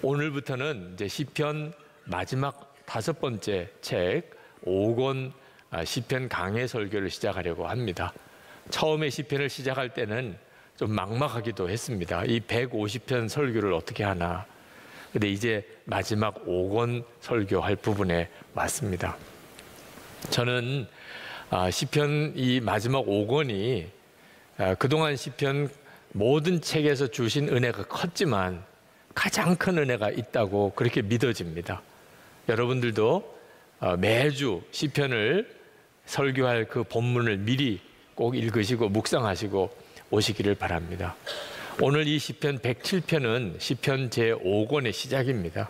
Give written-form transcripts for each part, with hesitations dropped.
오늘부터는 이제 시편 마지막 5번째 책 5권 시편 강해 설교를 시작하려고 합니다. 처음에 시편을 시작할 때는 좀 막막하기도 했습니다. 이 150편 설교를 어떻게 하나. 근데 이제 마지막 5권 설교할 부분에 왔습니다. 저는 시편 이 마지막 5권이 그동안 시편 모든 책에서 주신 은혜가 컸지만 가장 큰 은혜가 있다고 그렇게 믿어집니다. 여러분들도 매주 시편을 설교할 그 본문을 미리 꼭 읽으시고 묵상하시고 오시기를 바랍니다. 오늘 이 시편 107편은 시편 제5권의 시작입니다.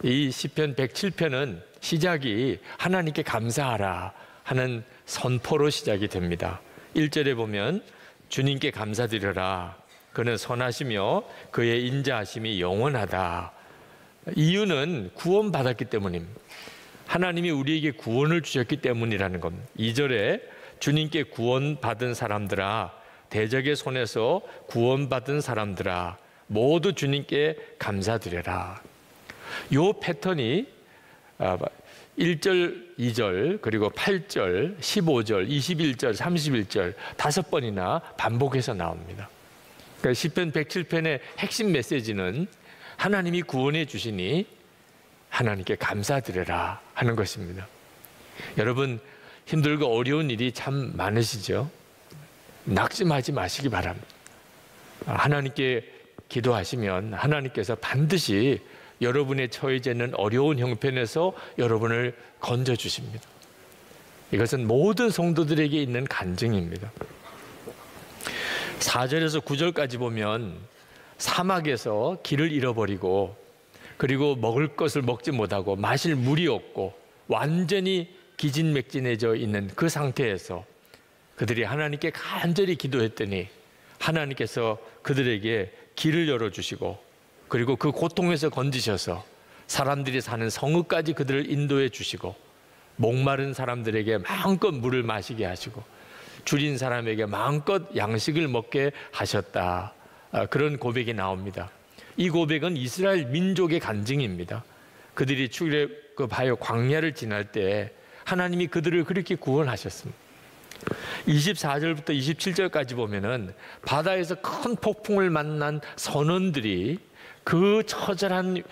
이 시편 107편은 시작이 하나님께 감사하라 하는 선포로 시작이 됩니다. 1절에 보면 주님께 감사드려라. 그는 선하시며 그의 인자하심이 영원하다. 이유는 구원받았기 때문입니다. 하나님이 우리에게 구원을 주셨기 때문이라는 겁니다. 2절에 주님께 구원받은 사람들아, 대적의 손에서 구원받은 사람들아, 모두 주님께 감사드려라. 이 패턴이 1절, 2절, 그리고 8절, 15절, 21절, 31절 5번이나 반복해서 나옵니다. 그러니까 시편 107편의 핵심 메시지는 하나님이 구원해 주시니 하나님께 감사드려라 하는 것입니다. 여러분, 힘들고 어려운 일이 참 많으시죠? 낙심하지 마시기 바랍니다. 하나님께 기도하시면 하나님께서 반드시 여러분의 처해져 있는 어려운 형편에서 여러분을 건져주십니다. 이것은 모든 성도들에게 있는 간증입니다. 4절에서 9절까지 보면 사막에서 길을 잃어버리고 그리고 먹을 것을 먹지 못하고 마실 물이 없고 완전히 기진맥진해져 있는 그 상태에서 그들이 하나님께 간절히 기도했더니 하나님께서 그들에게 길을 열어주시고 그리고 그 고통에서 건지셔서 사람들이 사는 성읍까지 그들을 인도해 주시고 목마른 사람들에게 마음껏 물을 마시게 하시고 줄인 사람에게 마음껏 양식을 먹게 하셨다. 그런 고백이 나옵니다. 이 고백은 이스라엘 민족의 간증입니다. 그들이 출애굽하여 광야를 지날 때 하나님이 그들을 그렇게 구원하셨습니다. 24절부터 27절까지 보면은 바다에서 큰 폭풍을 만난 선원들이 그 처절한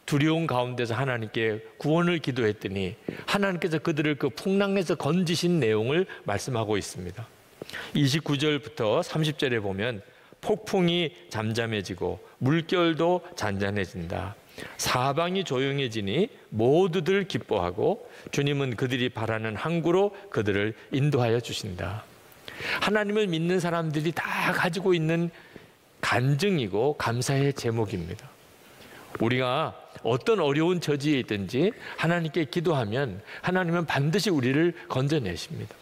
두려움 가운데서 하나님께 구원을 기도했더니 하나님께서 그들을 그 풍랑에서 건지신 내용을 말씀하고 있습니다. 29절부터 30절에 보면 폭풍이 잠잠해지고 물결도 잔잔해진다. 사방이 조용해지니 모두들 기뻐하고 주님은 그들이 바라는 항구로 그들을 인도하여 주신다. 하나님을 믿는 사람들이 다 가지고 있는 간증이고 감사의 제목입니다. 우리가 어떤 어려운 처지에 있든지 하나님께 기도하면 하나님은 반드시 우리를 건져내십니다.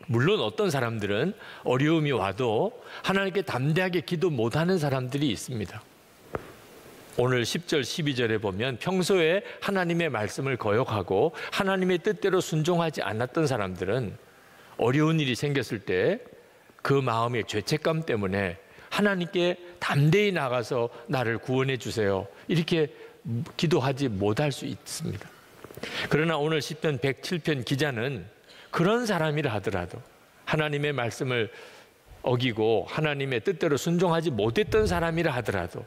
물론 어떤 사람들은 어려움이 와도 하나님께 담대하게 기도 못하는 사람들이 있습니다. 오늘 10절, 12절에 보면 평소에 하나님의 말씀을 거역하고 하나님의 뜻대로 순종하지 않았던 사람들은 어려운 일이 생겼을 때 그 마음의 죄책감 때문에 하나님께 담대히 나가서 나를 구원해 주세요. 이렇게 기도하지 못할 수 있습니다. 그러나 오늘 시편 107편 기자는 그런 사람이라 하더라도 하나님의 말씀을 어기고 하나님의 뜻대로 순종하지 못했던 사람이라 하더라도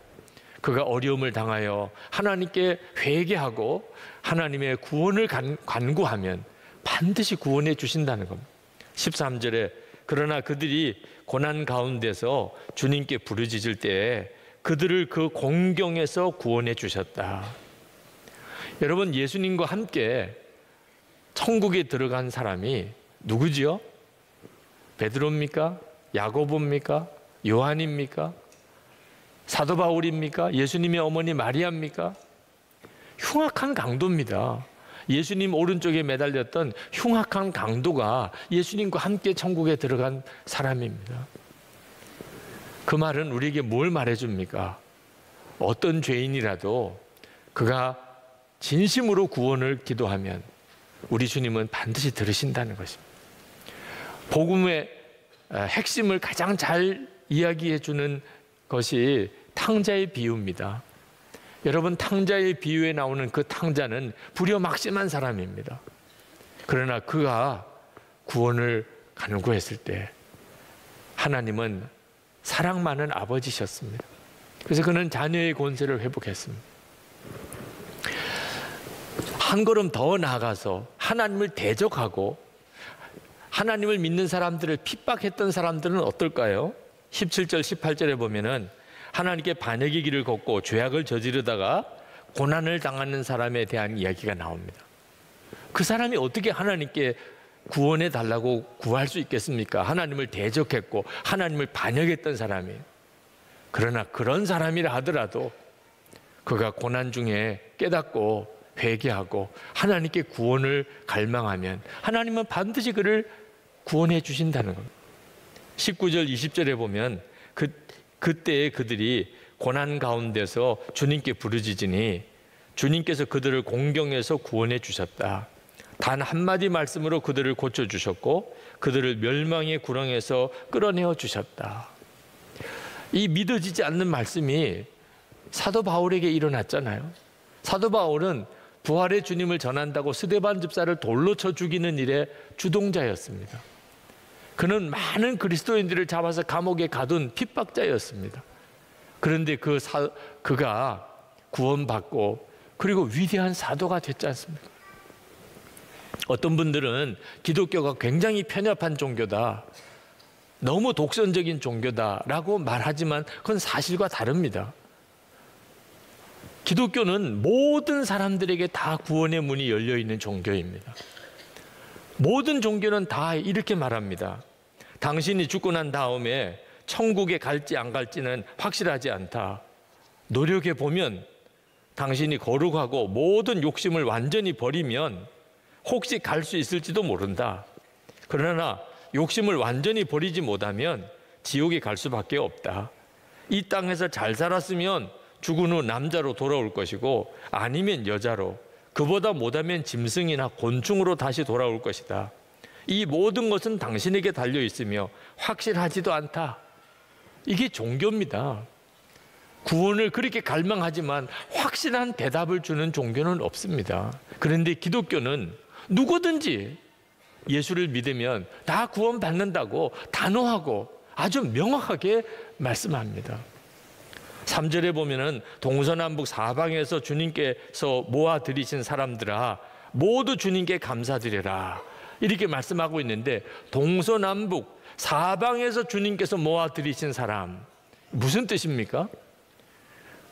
그가 어려움을 당하여 하나님께 회개하고 하나님의 구원을 간구하면 반드시 구원해 주신다는 겁니다. 13절에 그러나 그들이 고난 가운데서 주님께 부르짖을 때에 그들을 그 공경에서 구원해 주셨다. 여러분, 예수님과 함께 천국에 들어간 사람이 누구지요? 베드로입니까? 야고보입니까? 요한입니까? 사도 바울입니까? 예수님의 어머니 마리아입니까? 흉악한 강도입니다. 예수님 오른쪽에 매달렸던 흉악한 강도가 예수님과 함께 천국에 들어간 사람입니다. 그 말은 우리에게 뭘 말해줍니까? 어떤 죄인이라도 그가 진심으로 구원을 기도하면 우리 주님은 반드시 들으신다는 것입니다. 복음의 핵심을 가장 잘 이야기해 주는 것이 탕자의 비유입니다. 여러분, 탕자의 비유에 나오는 그 탕자는 불효막심한 사람입니다. 그러나 그가 구원을 간구했을 때 하나님은 사랑 많은 아버지셨습니다. 그래서 그는 자녀의 권세를 회복했습니다. 한 걸음 더 나아가서 하나님을 대적하고 하나님을 믿는 사람들을 핍박했던 사람들은 어떨까요? 17절 18절에 보면은 하나님께 반역의 길을 걷고 죄악을 저지르다가 고난을 당하는 사람에 대한 이야기가 나옵니다. 그 사람이 어떻게 하나님께 구원해 달라고 구할 수 있겠습니까? 하나님을 대적했고 하나님을 반역했던 사람이. 그러나 그런 사람이라 하더라도 그가 고난 중에 깨닫고 회개하고 하나님께 구원을 갈망하면 하나님은 반드시 그를 구원해 주신다는 겁니다. 19절 20절에 보면 그때에 그들이 고난 가운데서 주님께 부르짖으니 주님께서 그들을 공경해서 구원해 주셨다. 단 한마디 말씀으로 그들을 고쳐주셨고 그들을 멸망의 구렁에서 끌어내어 주셨다. 이 믿어지지 않는 말씀이 사도 바울에게 일어났잖아요. 사도 바울은 부활의 주님을 전한다고 스데반 집사를 돌로 쳐 죽이는 일의 주동자였습니다. 그는 많은 그리스도인들을 잡아서 감옥에 가둔 핍박자였습니다. 그런데 그가 구원받고 그리고 위대한 사도가 됐지 않습니까? 어떤 분들은 기독교가 굉장히 편협한 종교다, 너무 독선적인 종교다라고 말하지만 그건 사실과 다릅니다. 기독교는 모든 사람들에게 다 구원의 문이 열려있는 종교입니다. 모든 종교는 다 이렇게 말합니다. 당신이 죽고 난 다음에 천국에 갈지 안 갈지는 확실하지 않다. 노력해 보면 당신이 거룩하고 모든 욕심을 완전히 버리면 혹시 갈 수 있을지도 모른다. 그러나 욕심을 완전히 버리지 못하면 지옥에 갈 수밖에 없다. 이 땅에서 잘 살았으면 죽은 후 남자로 돌아올 것이고 아니면 여자로, 그보다 못하면 짐승이나 곤충으로 다시 돌아올 것이다. 이 모든 것은 당신에게 달려 있으며 확실하지도 않다. 이게 종교입니다. 구원을 그렇게 갈망하지만 확실한 대답을 주는 종교는 없습니다. 그런데 기독교는 누구든지 예수를 믿으면 다 구원받는다고 단호하고 아주 명확하게 말씀합니다. 3절에 보면은 동서남북 사방에서 주님께서 모아들이신 사람들아 모두 주님께 감사드려라, 이렇게 말씀하고 있는데, 동서남북 사방에서 주님께서 모아들이신 사람, 무슨 뜻입니까?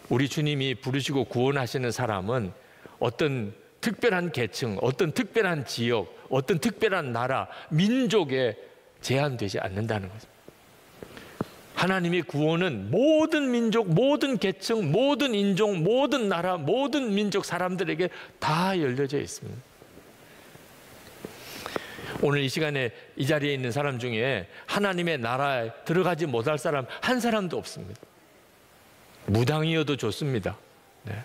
우리 주님이 부르시고 구원하시는 사람은 어떤 특별한 계층, 어떤 특별한 지역, 어떤 특별한 나라, 민족에 제한되지 않는다는 거죠. 하나님의 구원은 모든 민족, 모든 계층, 모든 인종, 모든 나라, 모든 민족 사람들에게 다 열려져 있습니다. 오늘 이 시간에 이 자리에 있는 사람 중에 하나님의 나라에 들어가지 못할 사람 한 사람도 없습니다. 무당이어도 좋습니다. 네.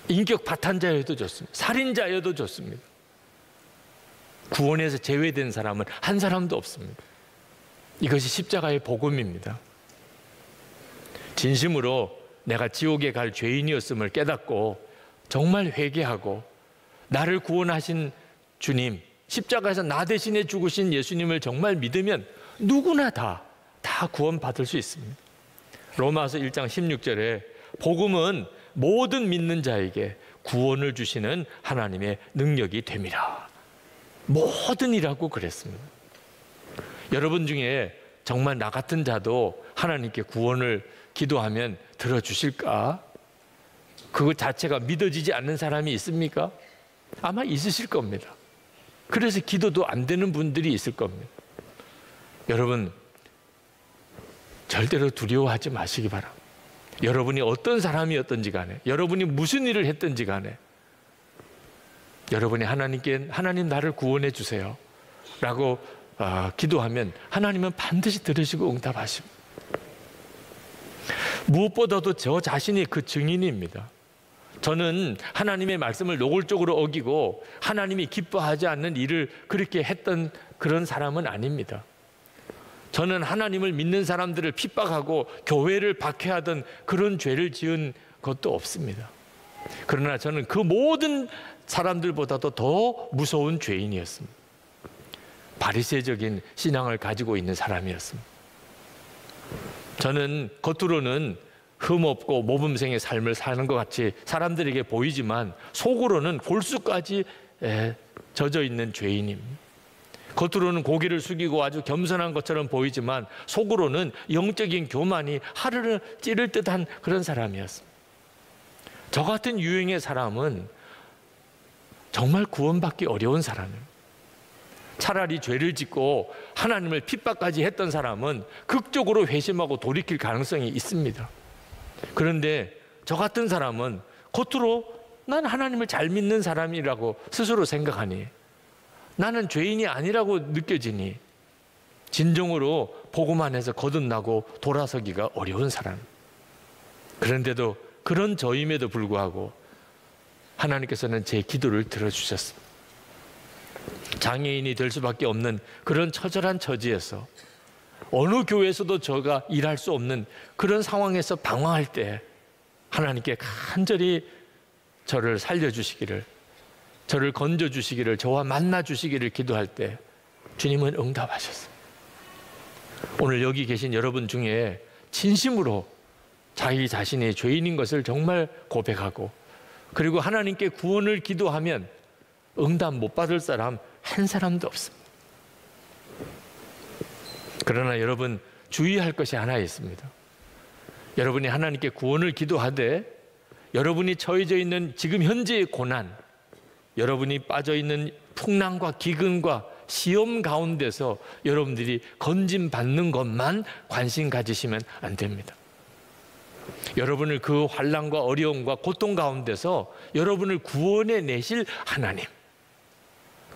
인격 파탄자여도 좋습니다. 살인자여도 좋습니다. 구원에서 제외된 사람은 한 사람도 없습니다. 이것이 십자가의 복음입니다. 진심으로 내가 지옥에 갈 죄인이었음을 깨닫고 정말 회개하고 나를 구원하신 주님, 십자가에서 나 대신에 죽으신 예수님을 정말 믿으면 누구나 다 구원받을 수 있습니다. 로마서 1장 16절에 복음은 모든 믿는 자에게 구원을 주시는 하나님의 능력이 됨이라. 모든이라고 그랬습니다. 여러분 중에 정말 나 같은 자도 하나님께 구원을 기도하면 들어주실까? 그것 자체가 믿어지지 않는 사람이 있습니까? 아마 있으실 겁니다. 그래서 기도도 안 되는 분들이 있을 겁니다. 여러분, 절대로 두려워하지 마시기 바랍니다. 여러분이 어떤 사람이었든지 간에, 여러분이 무슨 일을 했든지 간에, 여러분이 하나님께 하나님 나를 구원해 주세요 라고 기도하면 하나님은 반드시 들으시고 응답하십니다. 무엇보다도 저 자신이 그 증인입니다. 저는 하나님의 말씀을 노골적으로 어기고 하나님이 기뻐하지 않는 일을 그렇게 했던 그런 사람은 아닙니다. 저는 하나님을 믿는 사람들을 핍박하고 교회를 박해하던 그런 죄를 지은 것도 없습니다. 그러나 저는 그 모든 사람들보다도 더 무서운 죄인이었습니다. 바리새적인 신앙을 가지고 있는 사람이었습니다. 저는 겉으로는 흠없고 모범생의 삶을 사는 것 같이 사람들에게 보이지만 속으로는 골수까지 젖어 있는 죄인입니다. 겉으로는 고개를 숙이고 아주 겸손한 것처럼 보이지만 속으로는 영적인 교만이 하루를 찌를 듯한 그런 사람이었습니다. 저 같은 유형의 사람은 정말 구원받기 어려운 사람입니다. 차라리 죄를 짓고 하나님을 핍박까지 했던 사람은 극적으로 회심하고 돌이킬 가능성이 있습니다. 그런데 저 같은 사람은 겉으로 난 하나님을 잘 믿는 사람이라고 스스로 생각하니, 나는 죄인이 아니라고 느껴지니 진정으로 복음 안에서 거듭나고 돌아서기가 어려운 사람. 그런데도 그런 저임에도 불구하고 하나님께서는 제 기도를 들어주셨습니다. 장애인이 될 수밖에 없는 그런 처절한 처지에서 어느 교회에서도 저가 일할 수 없는 그런 상황에서 방황할 때 하나님께 간절히 저를 살려주시기를, 저를 건져주시기를, 저와 만나주시기를 기도할 때 주님은 응답하셨습니다. 오늘 여기 계신 여러분 중에 진심으로 자기 자신이 죄인인 것을 정말 고백하고 그리고 하나님께 구원을 기도하면 응답 못 받을 사람 한 사람도 없습니다. 그러나 여러분 주의할 것이 하나 있습니다. 여러분이 하나님께 구원을 기도하되 여러분이 처해져 있는 지금 현재의 고난, 여러분이 빠져 있는 풍랑과 기근과 시험 가운데서 여러분들이 건짐 받는 것만 관심 가지시면 안 됩니다. 여러분을 그 환난과 어려움과 고통 가운데서 여러분을 구원해 내실 하나님,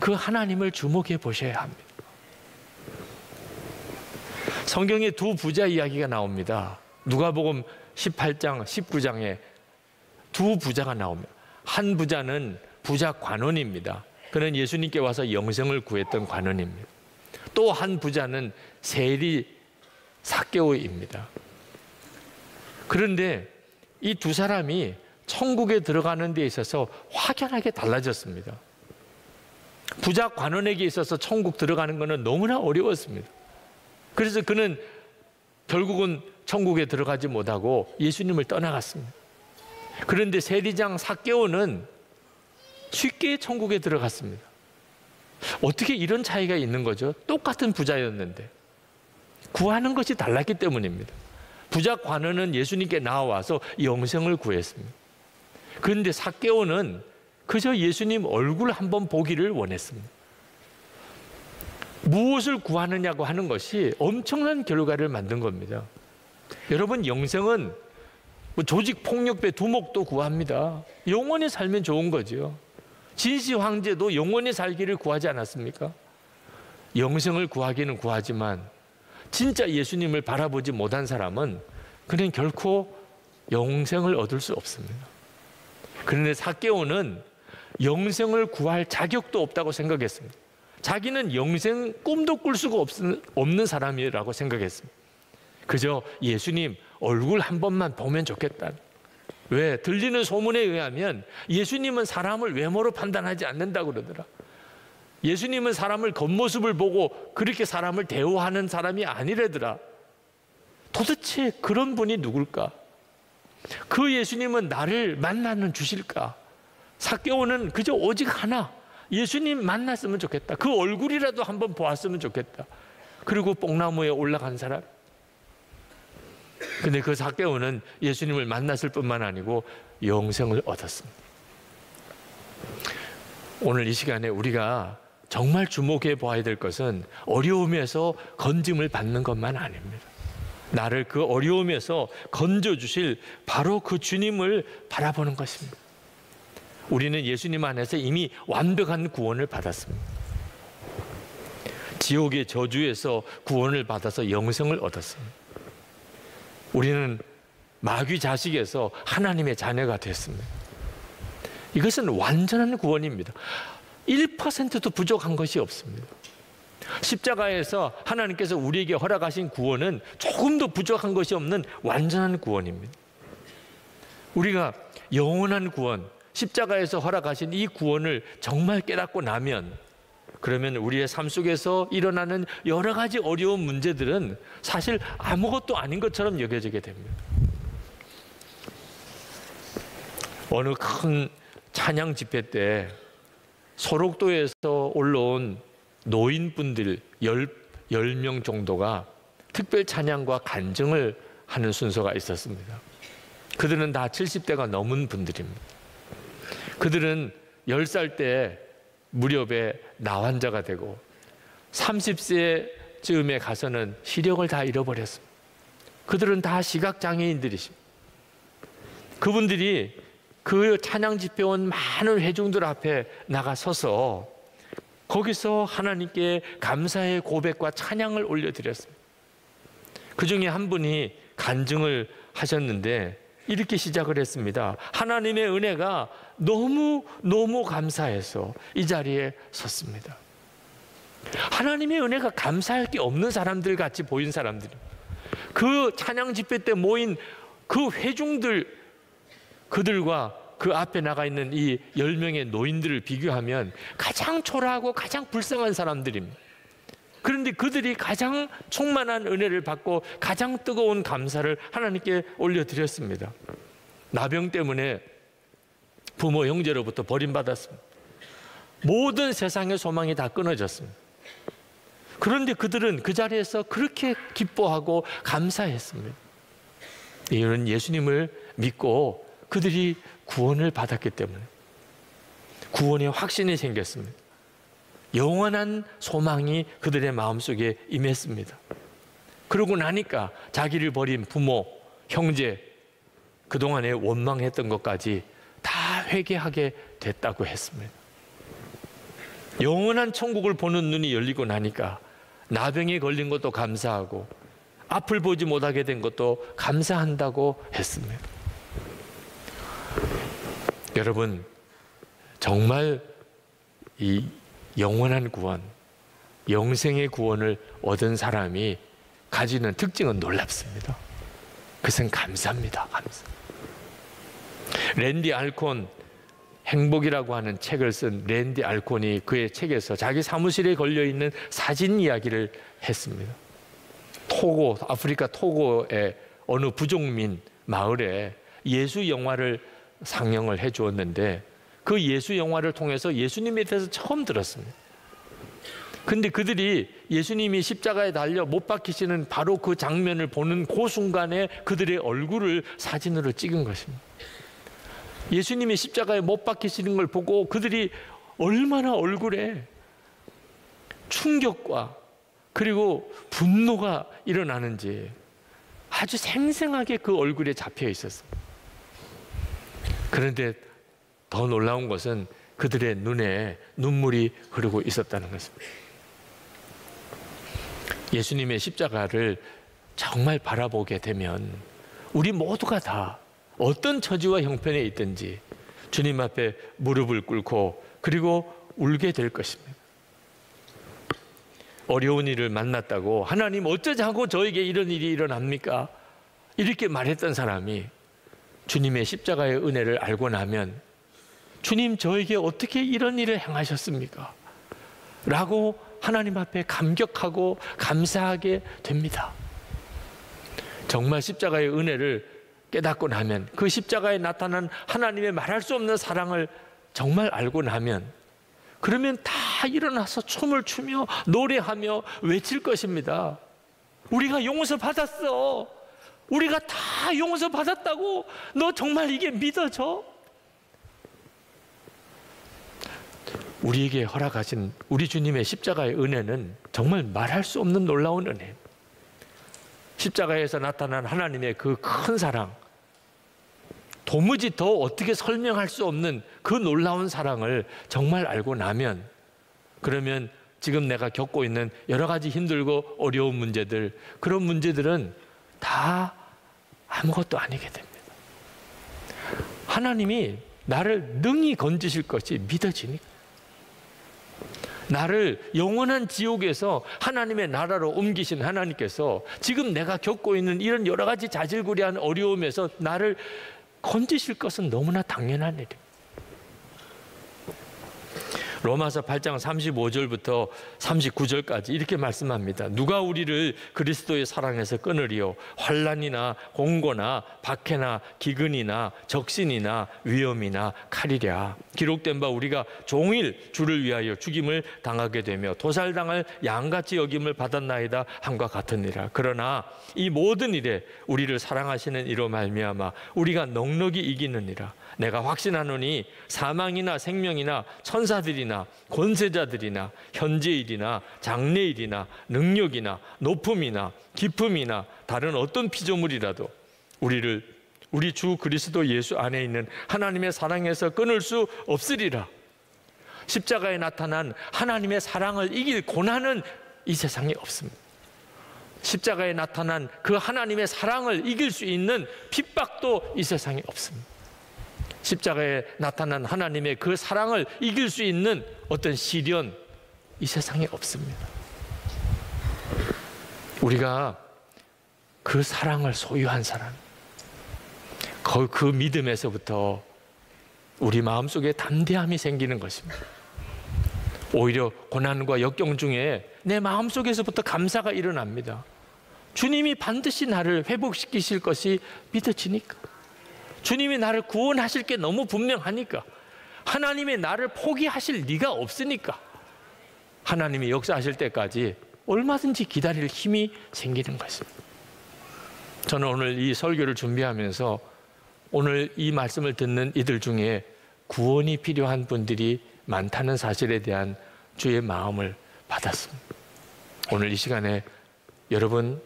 그 하나님을 주목해 보셔야 합니다. 성경에 두 부자 이야기가 나옵니다. 누가복음 18장, 19장에 두 부자가 나옵니다. 한 부자는 부자 관원입니다. 그는 예수님께 와서 영생을 구했던 관원입니다. 또 한 부자는 세리 삭개오입니다. 그런데 이 두 사람이 천국에 들어가는 데 있어서 확연하게 달라졌습니다. 부자 관원에게 있어서 천국 들어가는 것은 너무나 어려웠습니다. 그래서 그는 결국은 천국에 들어가지 못하고 예수님을 떠나갔습니다. 그런데 세리장 삭개오는 쉽게 천국에 들어갔습니다. 어떻게 이런 차이가 있는 거죠? 똑같은 부자였는데 구하는 것이 달랐기 때문입니다. 부자 관원은 예수님께 나와서 영생을 구했습니다. 그런데 삭개오는 그저 예수님 얼굴 한번 보기를 원했습니다. 무엇을 구하느냐고 하는 것이 엄청난 결과를 만든 겁니다. 여러분, 영생은 조직 폭력배 두목도 구합니다. 영원히 살면 좋은 거죠. 진시 황제도 영원히 살기를 구하지 않았습니까? 영생을 구하기는 구하지만 진짜 예수님을 바라보지 못한 사람은 그는 결코 영생을 얻을 수 없습니다. 그런데 삭개오는 영생을 구할 자격도 없다고 생각했습니다. 자기는 영생 꿈도 꿀 수가 없는 사람이라고 생각했습니다. 그저 예수님 얼굴 한 번만 보면 좋겠다. 왜? 들리는 소문에 의하면 예수님은 사람을 외모로 판단하지 않는다고 그러더라. 예수님은 사람을 겉모습을 보고 그렇게 사람을 대우하는 사람이 아니래더라. 도대체 그런 분이 누굴까? 그 예수님은 나를 만나는 주실까? 삭개오는 그저 오직 하나, 예수님 만났으면 좋겠다. 그 얼굴이라도 한번 보았으면 좋겠다. 그리고 뽕나무에 올라간 사람. 근데 그 삭개오는 예수님을 만났을 뿐만 아니고 영생을 얻었습니다. 오늘 이 시간에 우리가 정말 주목해 보아야 될 것은 어려움에서 건짐을 받는 것만 아닙니다. 나를 그 어려움에서 건져주실 바로 그 주님을 바라보는 것입니다. 우리는 예수님 안에서 이미 완벽한 구원을 받았습니다. 지옥의 저주에서 구원을 받아서 영생을 얻었습니다. 우리는 마귀 자식에서 하나님의 자녀가 됐습니다. 이것은 완전한 구원입니다. 1%도 부족한 것이 없습니다. 십자가에서 하나님께서 우리에게 허락하신 구원은 조금도 부족한 것이 없는 완전한 구원입니다. 우리가 영원한 구원, 십자가에서 허락하신 이 구원을 정말 깨닫고 나면, 그러면 우리의 삶 속에서 일어나는 여러 가지 어려운 문제들은 사실 아무것도 아닌 것처럼 여겨지게 됩니다. 어느 큰 찬양 집회 때 소록도에서 올라온 노인분들 10명 정도가 특별 찬양과 간증을 하는 순서가 있었습니다. 그들은 다 70대가 넘은 분들입니다. 그들은 10살 때 무렵에 나환자가 되고 30세쯤에 가서는 시력을 다 잃어버렸습니다. 그들은 다 시각장애인들이십니다. 그분들이 그 찬양 집회 온 많은 회중들 앞에 나가서서 거기서 하나님께 감사의 고백과 찬양을 올려드렸습니다. 그 중에 한 분이 간증을 하셨는데 이렇게 시작을 했습니다. 하나님의 은혜가 너무 감사해서 이 자리에 섰습니다. 하나님의 은혜가 감사할 게 없는 사람들 같이 보인 사람들이, 그 찬양 집회 때 모인 그 회중들, 그들과 그 앞에 나가 있는 이 10명의 노인들을 비교하면 가장 초라하고 가장 불쌍한 사람들입니다. 그런데 그들이 가장 충만한 은혜를 받고 가장 뜨거운 감사를 하나님께 올려드렸습니다. 나병 때문에 부모 형제로부터 버림받았습니다. 모든 세상의 소망이 다 끊어졌습니다. 그런데 그들은 그 자리에서 그렇게 기뻐하고 감사했습니다. 이유는 예수님을 믿고 그들이 구원을 받았기 때문에 구원의 확신이 생겼습니다. 영원한 소망이 그들의 마음속에 임했습니다. 그러고 나니까 자기를 버린 부모, 형제, 그동안에 원망했던 것까지 다 회개하게 됐다고 했습니다. 영원한 천국을 보는 눈이 열리고 나니까 나병에 걸린 것도 감사하고 앞을 보지 못하게 된 것도 감사한다고 했습니다. 여러분, 정말 이 영원한 구원, 영생의 구원을 얻은 사람이 가지는 특징은 놀랍습니다. 그것은 감사입니다. 감사. 랜디 알콘, 행복이라고 하는 책을 쓴 랜디 알콘이 그의 책에서 자기 사무실에 걸려있는 사진 이야기를 했습니다. 토고, 아프리카 토고의 어느 부족민 마을에 예수 영화를 상영을 해 주었는데 그 예수 영화를 통해서 예수님에 대해서 처음 들었습니다. 근데 그들이 예수님이 십자가에 달려 못 박히시는 바로 그 장면을 보는 그 순간에 그들의 얼굴을 사진으로 찍은 것입니다. 예수님이 십자가에 못 박히시는 걸 보고 그들이 얼마나 얼굴에 충격과 그리고 분노가 일어나는지 아주 생생하게 그 얼굴에 잡혀 있었습니다. 그런데 더 놀라운 것은 그들의 눈에 눈물이 흐르고 있었다는 것입니다. 예수님의 십자가를 정말 바라보게 되면 우리 모두가 다 어떤 처지와 형편에 있든지 주님 앞에 무릎을 꿇고 그리고 울게 될 것입니다. 어려운 일을 만났다고 하나님 어쩌자고 저에게 이런 일이 일어납니까? 이렇게 말했던 사람이 주님의 십자가의 은혜를 알고 나면 주님 저에게 어떻게 이런 일을 행하셨습니까? 라고 하나님 앞에 감격하고 감사하게 됩니다. 정말 십자가의 은혜를 깨닫고 나면 그 십자가에 나타난 하나님의 말할 수 없는 사랑을 정말 알고 나면 그러면 다 일어나서 춤을 추며 노래하며 외칠 것입니다. 우리가 용서받았어. 우리가 다 용서받았다고. 너 정말 이게 믿어져? 우리에게 허락하신 우리 주님의 십자가의 은혜는 정말 말할 수 없는 놀라운 은혜. 십자가에서 나타난 하나님의 그 큰 사랑, 도무지 더 어떻게 설명할 수 없는 그 놀라운 사랑을 정말 알고 나면 그러면 지금 내가 겪고 있는 여러 가지 힘들고 어려운 문제들, 그런 문제들은 다 아무것도 아니게 됩니다. 하나님이 나를 능히 건지실 것이 믿어지니까. 나를 영원한 지옥에서 하나님의 나라로 옮기신 하나님께서 지금 내가 겪고 있는 이런 여러 가지 자질구레한 어려움에서 나를 건지실 것은 너무나 당연한 일입니다. 로마서 8장 35절부터 39절까지 이렇게 말씀합니다. 누가 우리를 그리스도의 사랑에서 끊으리요? 환난이나 공고나 박해나 기근이나 적신이나 위험이나 칼이랴. 기록된 바 우리가 종일 주를 위하여 죽임을 당하게 되며 도살당할 양같이 여김을 받았나이다 함과 같으니라. 그러나 이 모든 일에 우리를 사랑하시는 이로 말미암아 우리가 넉넉히 이기느니라. 내가 확신하노니 사망이나 생명이나 천사들이나 권세자들이나 현재일이나 장래일이나 능력이나 높음이나 깊음이나 다른 어떤 피조물이라도 우리를 우리 주 그리스도 예수 안에 있는 하나님의 사랑에서 끊을 수 없으리라. 십자가에 나타난 하나님의 사랑을 이길 고난은 이 세상에 없습니다. 십자가에 나타난 그 하나님의 사랑을 이길 수 있는 핍박도 이 세상에 없습니다. 십자가에 나타난 하나님의 그 사랑을 이길 수 있는 어떤 시련 이 세상에 없습니다. 우리가 그 사랑을 소유한 사람, 그 믿음에서부터 우리 마음속에 담대함이 생기는 것입니다. 오히려 고난과 역경 중에 내 마음속에서부터 감사가 일어납니다. 주님이 반드시 나를 회복시키실 것이 믿어지니까, 주님이 나를 구원하실 게 너무 분명하니까, 하나님이 나를 포기하실 리가 없으니까 하나님이 역사하실 때까지 얼마든지 기다릴 힘이 생기는 것입니다. 저는 오늘 이 설교를 준비하면서 오늘 이 말씀을 듣는 이들 중에 구원이 필요한 분들이 많다는 사실에 대한 주의 마음을 받았습니다. 오늘 이 시간에 여러분,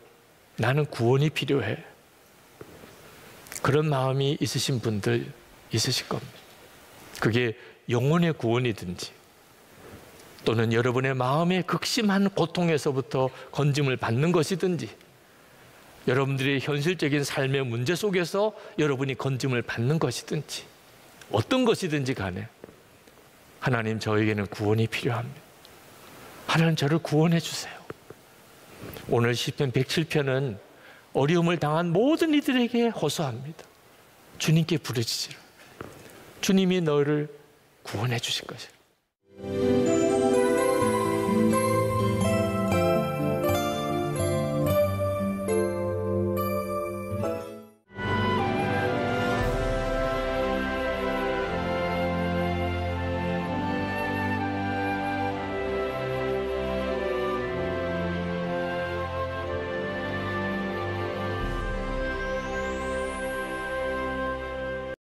나는 구원이 필요해, 그런 마음이 있으신 분들 있으실 겁니다. 그게 영혼의 구원이든지 또는 여러분의 마음의 극심한 고통에서부터 건짐을 받는 것이든지 여러분들의 현실적인 삶의 문제 속에서 여러분이 건짐을 받는 것이든지 어떤 것이든지 간에 하나님, 저에게는 구원이 필요합니다. 하나님, 저를 구원해 주세요. 오늘 시편 107편은 어려움을 당한 모든 이들에게 호소합니다. 주님께 부르짖으라. 주님이 너를 구원해 주실 것이라.